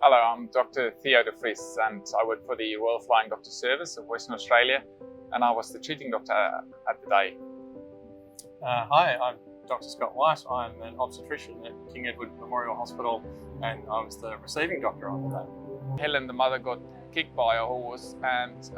Hello, I'm Dr. Theo de Vries and I work for the Royal Flying Doctor Service of Western Australia, and I was the treating doctor at the day. Hi, I'm Dr. Scott White. I'm an obstetrician at King Edward Memorial Hospital and I was the receiving doctor on the day. Helen, the mother, got kicked by a horse, and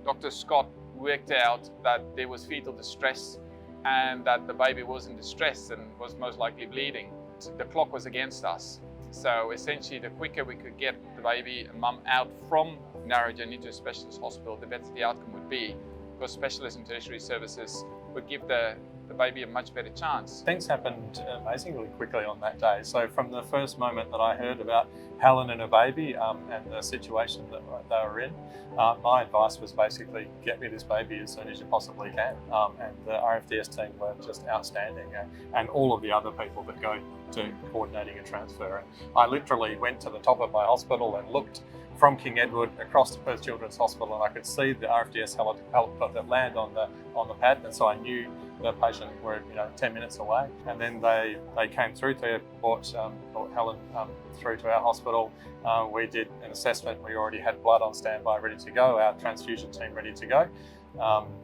Dr. Scott worked out that there was fetal distress and that the baby was in distress and was most likely bleeding. The clock was against us. So essentially, the quicker we could get the baby and mum out from Narrogin into a specialist hospital, the better the outcome would be, because specialist and tertiary services would give the baby a much better chance. Things happened amazingly quickly on that day. So from the first moment that I heard about Helen and her baby and the situation that they were in, my advice was basically get me this baby as soon as you possibly can. And the RFDS team were just outstanding, and all of the other people that go to coordinating a transfer. And I literally went to the top of my hospital and looked from King Edward across to Perth Children's Hospital, and I could see the RFDS helicopter land on the pad, and so I knew the patient were 10 minutes away. And then they came through. They brought Helen through to our hospital. We did an assessment. We already had blood on standby ready to go, our transfusion team ready to go.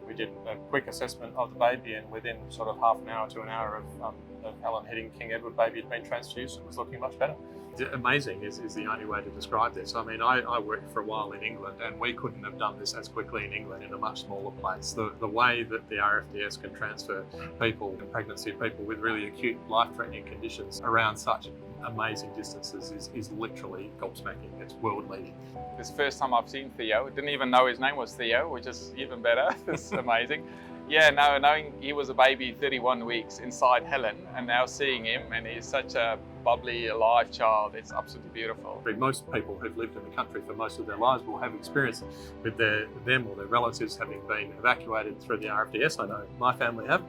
We did a quick assessment of the baby, and within sort of half an hour to an hour of Helen hitting King Edward, baby had been transfused and was looking much better. Amazing is the only way to describe this. I mean, I worked for a while in England, and we couldn't have done this as quickly in England in a much smaller place. The way that the RFDS can transfer people in pregnancy, people with really acute life-threatening conditions around such amazing distances is literally gobsmacking. It's world leading. This first time I've seen Theo, didn't even know his name was Theo, which is even better. It's amazing. Yeah, no, knowing he was a baby 31 weeks inside Helen, and now seeing him, and he's such a bubbly, alive child, it's absolutely beautiful. Most people who've lived in the country for most of their lives will have experience with them or their relatives having been evacuated through the RFDS. I know my family have.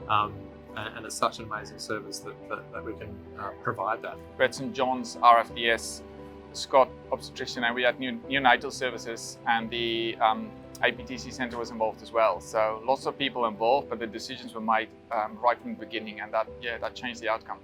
And it's such an amazing service that we can provide that. We're at St John's RFDS, Scott obstetrician, and we had neonatal services, and the APTC centre was involved as well. So lots of people involved, but the decisions were made right from the beginning, and that changed the outcome.